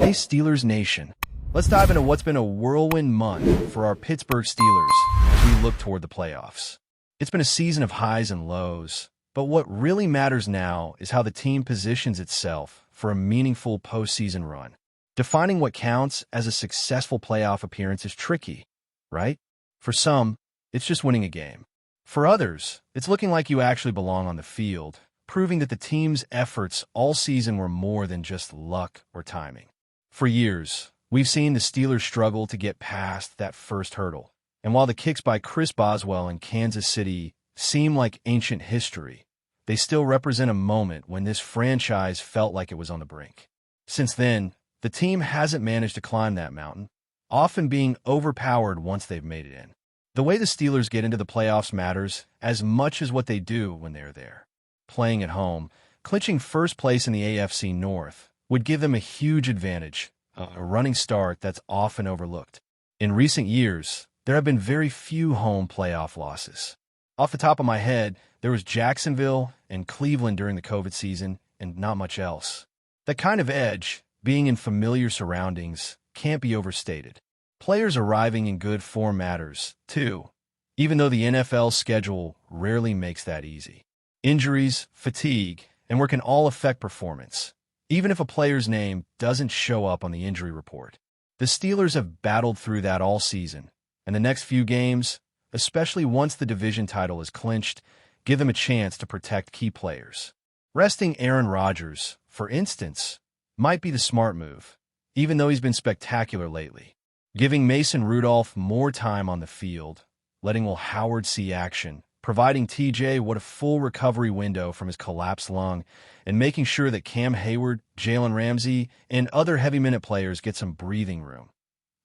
Hey Steelers Nation, let's dive into what's been a whirlwind month for our Pittsburgh Steelers as we look toward the playoffs. It's been a season of highs and lows, but what really matters now is how the team positions itself for a meaningful postseason run. Defining what counts as a successful playoff appearance is tricky, right? For some, it's just winning a game. For others, it's looking like you actually belong on the field, proving that the team's efforts all season were more than just luck or timing. For years, we've seen the Steelers struggle to get past that first hurdle. And while the kicks by Chris Boswell in Kansas City seem like ancient history, they still represent a moment when this franchise felt like it was on the brink. Since then, the team hasn't managed to climb that mountain, often being overpowered once they've made it in. The way the Steelers get into the playoffs matters as much as what they do when they're there. Playing at home, clinching first place in the AFC North would give them a huge advantage, a running start that's often overlooked. In recent years, there have been very few home playoff losses. Off the top of my head, there was Jacksonville and Cleveland during the COVID season, and not much else. That kind of edge, being in familiar surroundings, can't be overstated. Players arriving in good form matters, too, even though the NFL schedule rarely makes that easy. Injuries, fatigue, and work can all affect performance, even if a player's name doesn't show up on the injury report. The Steelers have battled through that all season, and the next few games, especially once the division title is clinched, give them a chance to protect key players. Resting Aaron Rodgers, for instance, might be the smart move, even though he's been spectacular lately. Giving Mason Rudolph more time on the field, letting Will Howard see action, providing TJ a full recovery window from his collapsed lung, and making sure that Cam Hayward, Jalen Ramsey, and other heavy-minute players get some breathing room.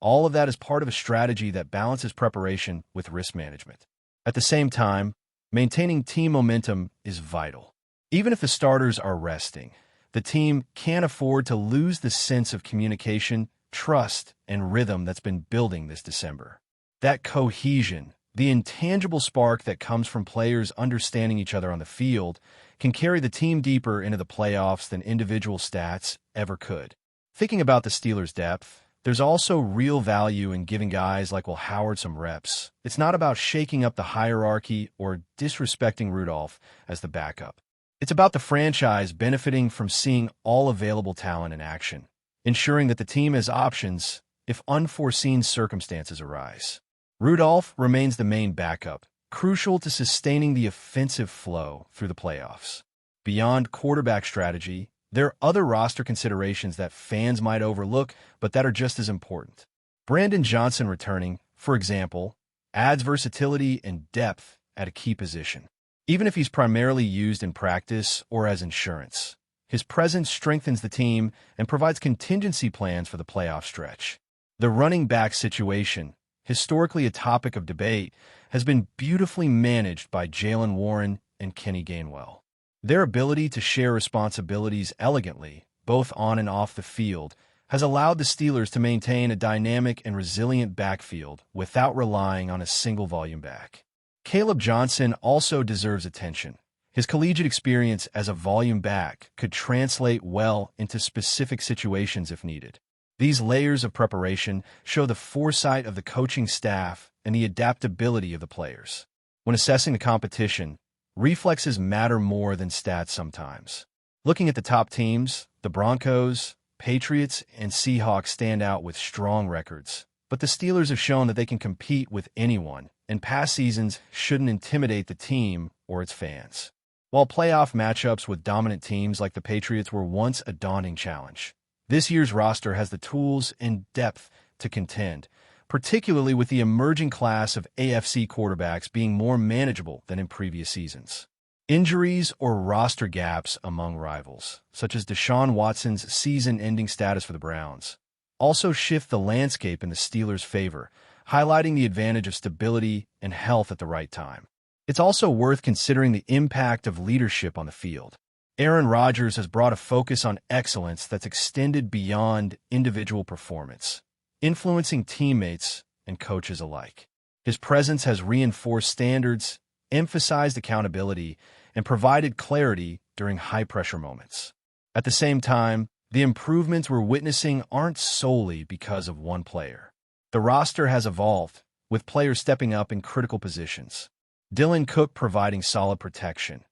All of that is part of a strategy that balances preparation with risk management. At the same time, maintaining team momentum is vital. Even if the starters are resting, the team can't afford to lose the sense of communication, trust, and rhythm that's been building this December. That cohesion, the intangible spark that comes from players understanding each other on the field, can carry the team deeper into the playoffs than individual stats ever could. Thinking about the Steelers' depth, there's also real value in giving guys like Will Howard some reps. It's not about shaking up the hierarchy or disrespecting Rudolph as the backup. It's about the franchise benefiting from seeing all available talent in action, ensuring that the team has options if unforeseen circumstances arise. Rudolph remains the main backup, crucial to sustaining the offensive flow through the playoffs. Beyond quarterback strategy, there are other roster considerations that fans might overlook, but that are just as important. Brandon Johnson returning, for example, adds versatility and depth at a key position. Even if he's primarily used in practice or as insurance, his presence strengthens the team and provides contingency plans for the playoff stretch. The running back situation, historically a topic of debate, has been beautifully managed by Jaylen Warren and Kenny Gainwell. Their ability to share responsibilities elegantly, both on and off the field, has allowed the Steelers to maintain a dynamic and resilient backfield without relying on a single volume back. Caleb Johnson also deserves attention. His collegiate experience as a volume back could translate well into specific situations if needed. These layers of preparation show the foresight of the coaching staff and the adaptability of the players. When assessing the competition, reflexes matter more than stats sometimes. Looking at the top teams, the Broncos, Patriots, and Seahawks stand out with strong records, but the Steelers have shown that they can compete with anyone, and past seasons shouldn't intimidate the team or its fans. While playoff matchups with dominant teams like the Patriots were once a daunting challenge, this year's roster has the tools and depth to contend, particularly with the emerging class of AFC quarterbacks being more manageable than in previous seasons. Injuries or roster gaps among rivals, such as Deshaun Watson's season-ending status for the Browns, also shift the landscape in the Steelers' favor, highlighting the advantage of stability and health at the right time. It's also worth considering the impact of leadership on the field. Aaron Rodgers has brought a focus on excellence that's extended beyond individual performance, influencing teammates and coaches alike. His presence has reinforced standards, emphasized accountability, and provided clarity during high-pressure moments. At the same time, The improvements we're witnessing aren't solely because of one player. The roster has evolved, with players stepping up in critical positions. Dylan Cook providing solid protection,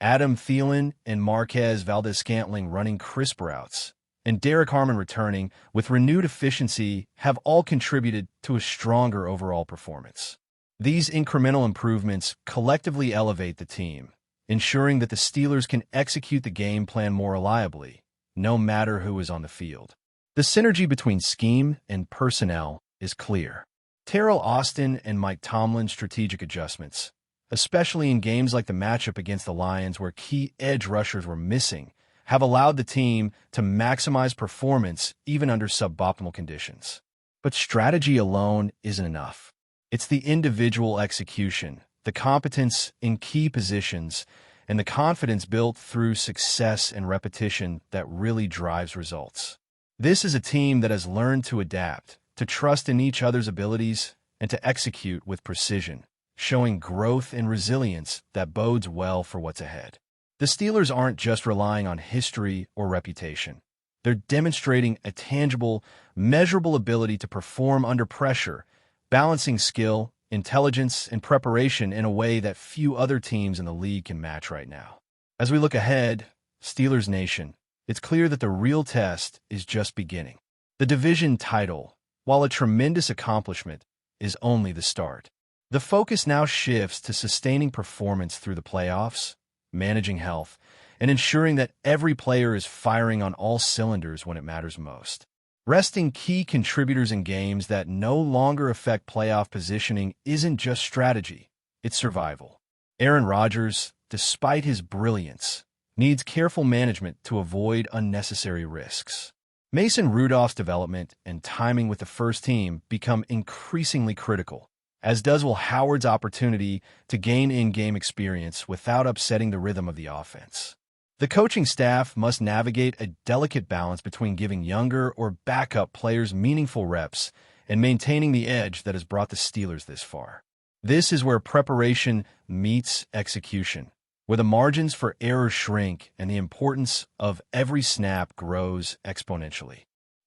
Adam Thielen and Marquez Valdes-Scantling running crisp routes, and Derek Harmon returning with renewed efficiency have all contributed to a stronger overall performance. These incremental improvements collectively elevate the team, ensuring that the Steelers can execute the game plan more reliably, no matter who is on the field. The synergy between scheme and personnel is clear. Terrell Austin and Mike Tomlin's strategic adjustments, especially in games like the matchup against the Lions where key edge rushers were missing, have allowed the team to maximize performance even under suboptimal conditions. But strategy alone isn't enough. It's the individual execution, the competence in key positions, and the confidence built through success and repetition that really drives results. This is a team that has learned to adapt, to trust in each other's abilities, and to execute with precision, showing growth and resilience that bodes well for what's ahead. The Steelers aren't just relying on history or reputation. They're demonstrating a tangible, measurable ability to perform under pressure, balancing skill, intelligence, and preparation in a way that few other teams in the league can match right now. As we look ahead, Steelers Nation, it's clear that the real test is just beginning. The division title, while a tremendous accomplishment, is only the start. The focus now shifts to sustaining performance through the playoffs, managing health, and ensuring that every player is firing on all cylinders when it matters most. Resting key contributors in games that no longer affect playoff positioning isn't just strategy, it's survival. Aaron Rodgers, despite his brilliance, needs careful management to avoid unnecessary risks. Mason Rudolph's development and timing with the first team become increasingly critical, as does Will Howard's opportunity to gain in-game experience without upsetting the rhythm of the offense. The coaching staff must navigate a delicate balance between giving younger or backup players meaningful reps and maintaining the edge that has brought the Steelers this far. This is where preparation meets execution, where the margins for error shrink and the importance of every snap grows exponentially.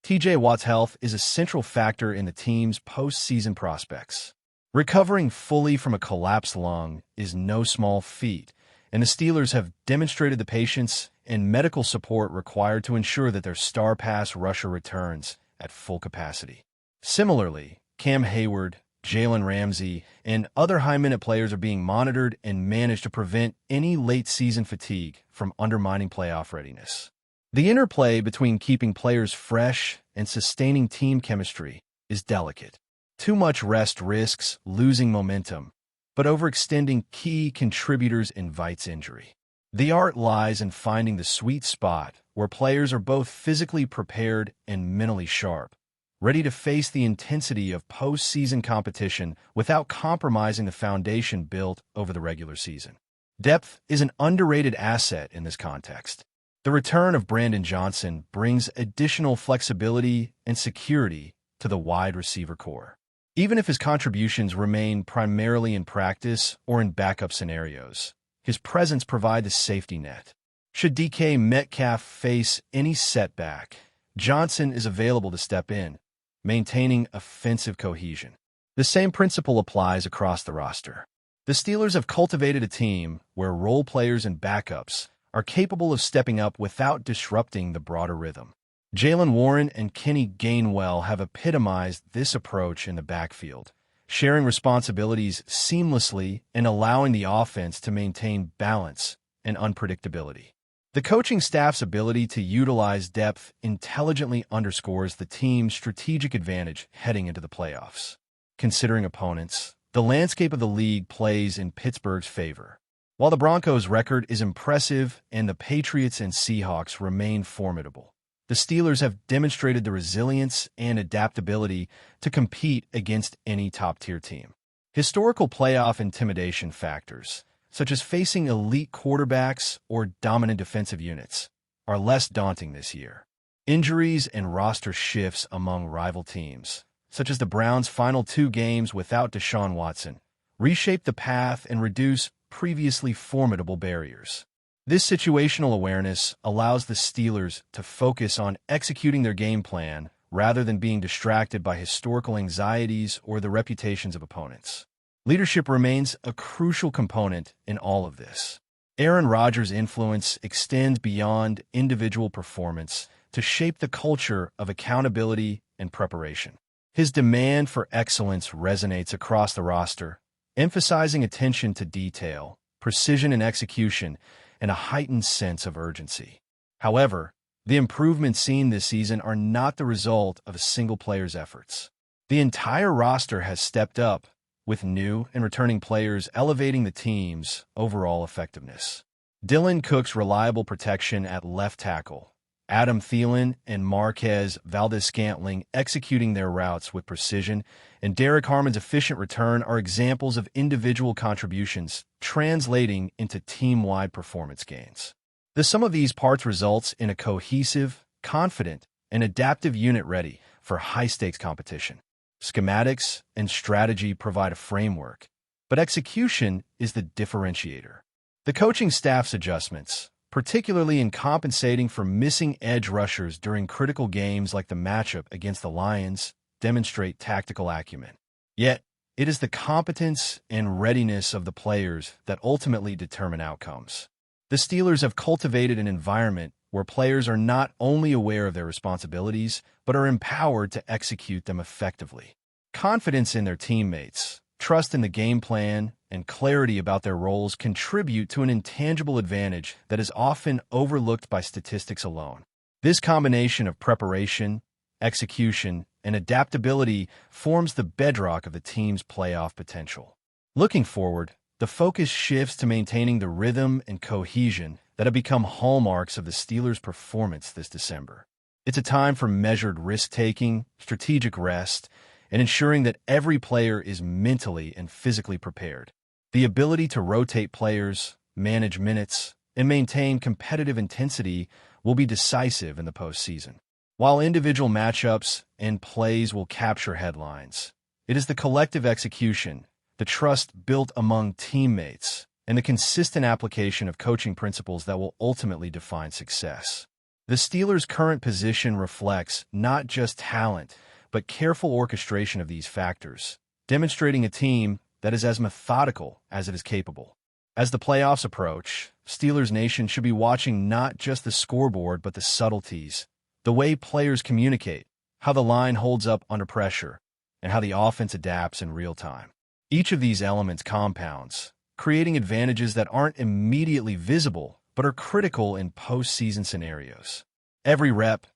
TJ Watt's health is a central factor in the team's postseason prospects. Recovering fully from a collapsed lung is no small feat, and the Steelers have demonstrated the patience and medical support required to ensure that their star pass rusher returns at full capacity. Similarly, Cam Hayward, Jalen Ramsey, and other high-minute players are being monitored and managed to prevent any late-season fatigue from undermining playoff readiness. The interplay between keeping players fresh and sustaining team chemistry is delicate. Too much rest risks losing momentum, but overextending key contributors invites injury. The art lies in finding the sweet spot where players are both physically prepared and mentally sharp, ready to face the intensity of postseason competition without compromising the foundation built over the regular season. Depth is an underrated asset in this context. The return of Brandon Johnson brings additional flexibility and security to the wide receiver core. Even if his contributions remain primarily in practice or in backup scenarios, his presence provides a safety net. Should DK Metcalf face any setback, Johnson is available to step in, maintaining offensive cohesion. The same principle applies across the roster. The Steelers have cultivated a team where role players and backups are capable of stepping up without disrupting the broader rhythm. Jaylen Warren and Kenny Gainwell have epitomized this approach in the backfield, sharing responsibilities seamlessly and allowing the offense to maintain balance and unpredictability. The coaching staff's ability to utilize depth intelligently underscores the team's strategic advantage heading into the playoffs. Considering opponents, the landscape of the league plays in Pittsburgh's favor. While the Broncos' record is impressive and the Patriots and Seahawks remain formidable, the Steelers have demonstrated the resilience and adaptability to compete against any top-tier team. Historical playoff intimidation factors, such as facing elite quarterbacks or dominant defensive units, are less daunting this year. Injuries and roster shifts among rival teams, such as the Browns' final 2 games without Deshaun Watson, reshape the path and reduce previously formidable barriers. This situational awareness allows the Steelers to focus on executing their game plan rather than being distracted by historical anxieties or the reputations of opponents. Leadership remains a crucial component in all of this. Aaron Rodgers' influence extends beyond individual performance to shape the culture of accountability and preparation. His demand for excellence resonates across the roster, emphasizing attention to detail, precision in execution, and a heightened sense of urgency. However, the improvements seen this season are not the result of a single player's efforts. The entire roster has stepped up, with new and returning players elevating the team's overall effectiveness. Dylan Cook's reliable protection at left tackle, Adam Thielen and Marquez Valdes-Scantling executing their routes with precision, and Derek Harmon's efficient return are examples of individual contributions translating into team-wide performance gains. The sum of these parts results in a cohesive, confident, and adaptive unit ready for high-stakes competition. Schematics and strategy provide a framework, but execution is the differentiator. The coaching staff's adjustments, particularly in compensating for missing edge rushers during critical games like the matchup against the Lions, demonstrate tactical acumen. Yet, it is the competence and readiness of the players that ultimately determine outcomes. The Steelers have cultivated an environment where players are not only aware of their responsibilities, but are empowered to execute them effectively. Confidence in their teammates, trust in the game plan, and clarity about their roles contribute to an intangible advantage that is often overlooked by statistics alone. This combination of preparation, execution, and adaptability forms the bedrock of the team's playoff potential. Looking forward, the focus shifts to maintaining the rhythm and cohesion that have become hallmarks of the Steelers' performance this December. It's a time for measured risk-taking, strategic rest, and ensuring that every player is mentally and physically prepared. The ability to rotate players, manage minutes, and maintain competitive intensity will be decisive in the postseason. While individual matchups and plays will capture headlines, it is the collective execution, the trust built among teammates, and the consistent application of coaching principles that will ultimately define success. The Steelers' current position reflects not just talent, but careful orchestration of these factors, demonstrating a team that is as methodical as it is capable. As the playoffs approach, Steelers Nation should be watching not just the scoreboard but the subtleties, the way players communicate, how the line holds up under pressure, and how the offense adapts in real time. Each of these elements compounds, creating advantages that aren't immediately visible but are critical in postseason scenarios. Every rep,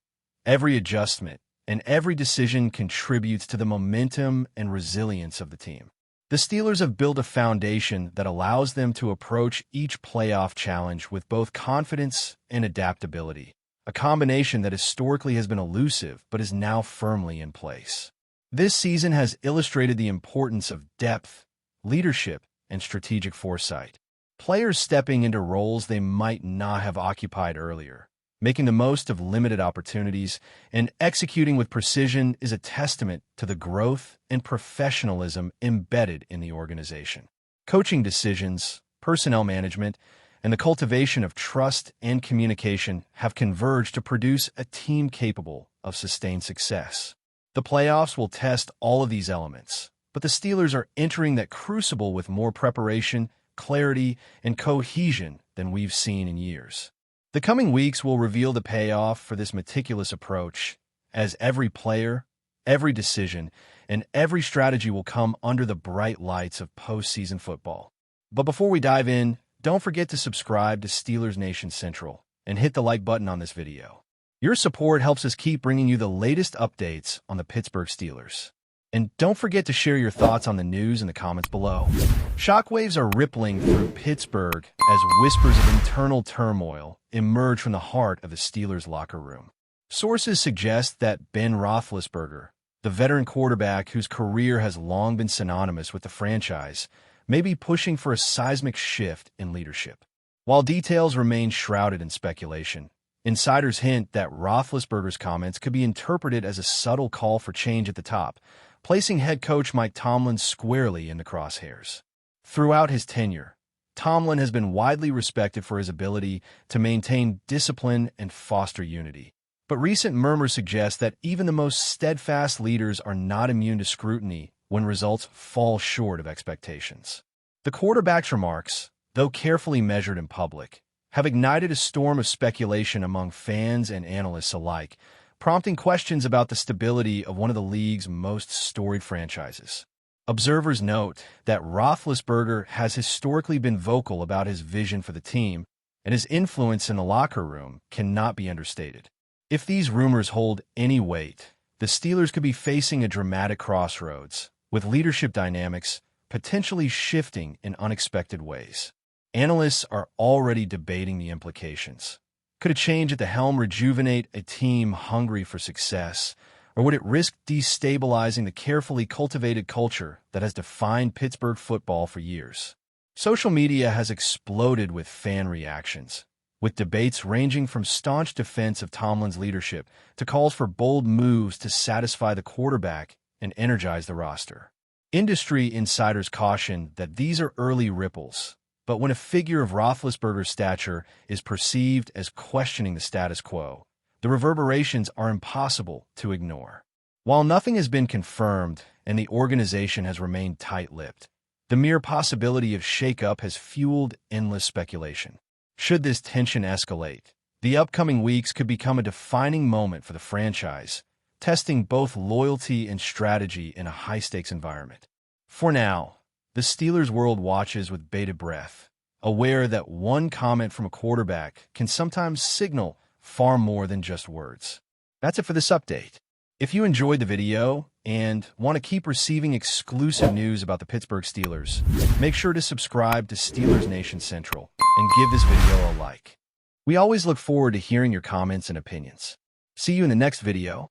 every adjustment, and every decision contributes to the momentum and resilience of the team. The Steelers have built a foundation that allows them to approach each playoff challenge with both confidence and adaptability, a combination that historically has been elusive but is now firmly in place. This season has illustrated the importance of depth, leadership, and strategic foresight. Players stepping into roles they might not have occupied earlier, making the most of limited opportunities, and executing with precision is a testament to the growth and professionalism embedded in the organization. Coaching decisions, personnel management, and the cultivation of trust and communication have converged to produce a team capable of sustained success. The playoffs will test all of these elements, but the Steelers are entering that crucible with more preparation, clarity, and cohesion than we've seen in years. The coming weeks will reveal the payoff for this meticulous approach, as every player, every decision, and every strategy will come under the bright lights of postseason football. But before we dive in, don't forget to subscribe to Steelers Nation Central and hit the like button on this video. Your support helps us keep bringing you the latest updates on the Pittsburgh Steelers. And don't forget to share your thoughts on the news in the comments below. Shockwaves are rippling through Pittsburgh as whispers of internal turmoil emerge from the heart of the Steelers' locker room. Sources suggest that Ben Roethlisberger, the veteran quarterback whose career has long been synonymous with the franchise, may be pushing for a seismic shift in leadership. While details remain shrouded in speculation, insiders hint that Roethlisberger's comments could be interpreted as a subtle call for change at the top, placing head coach Mike Tomlin squarely in the crosshairs. Throughout his tenure, Tomlin has been widely respected for his ability to maintain discipline and foster unity. But recent murmurs suggest that even the most steadfast leaders are not immune to scrutiny when results fall short of expectations. The quarterback's remarks, though carefully measured in public, have ignited a storm of speculation among fans and analysts alike, prompting questions about the stability of one of the league's most storied franchises. Observers note that Roethlisberger has historically been vocal about his vision for the team, and his influence in the locker room cannot be understated. If these rumors hold any weight, the Steelers could be facing a dramatic crossroads, with leadership dynamics potentially shifting in unexpected ways. Analysts are already debating the implications. Could a change at the helm rejuvenate a team hungry for success, or would it risk destabilizing the carefully cultivated culture that has defined Pittsburgh football for years? Social media has exploded with fan reactions, with debates ranging from staunch defense of Tomlin's leadership to calls for bold moves to satisfy the quarterback and energize the roster. Industry insiders caution that these are early ripples, but when a figure of Roethlisberger's stature is perceived as questioning the status quo, the reverberations are impossible to ignore. While nothing has been confirmed and the organization has remained tight-lipped, the mere possibility of shake-up has fueled endless speculation. Should this tension escalate, the upcoming weeks could become a defining moment for the franchise, testing both loyalty and strategy in a high-stakes environment. For now, the Steelers' world watches with bated breath, aware that one comment from a quarterback can sometimes signal far more than just words. That's it for this update. If you enjoyed the video and want to keep receiving exclusive news about the Pittsburgh Steelers, make sure to subscribe to Steelers Nation Central and give this video a like. We always look forward to hearing your comments and opinions. See you in the next video.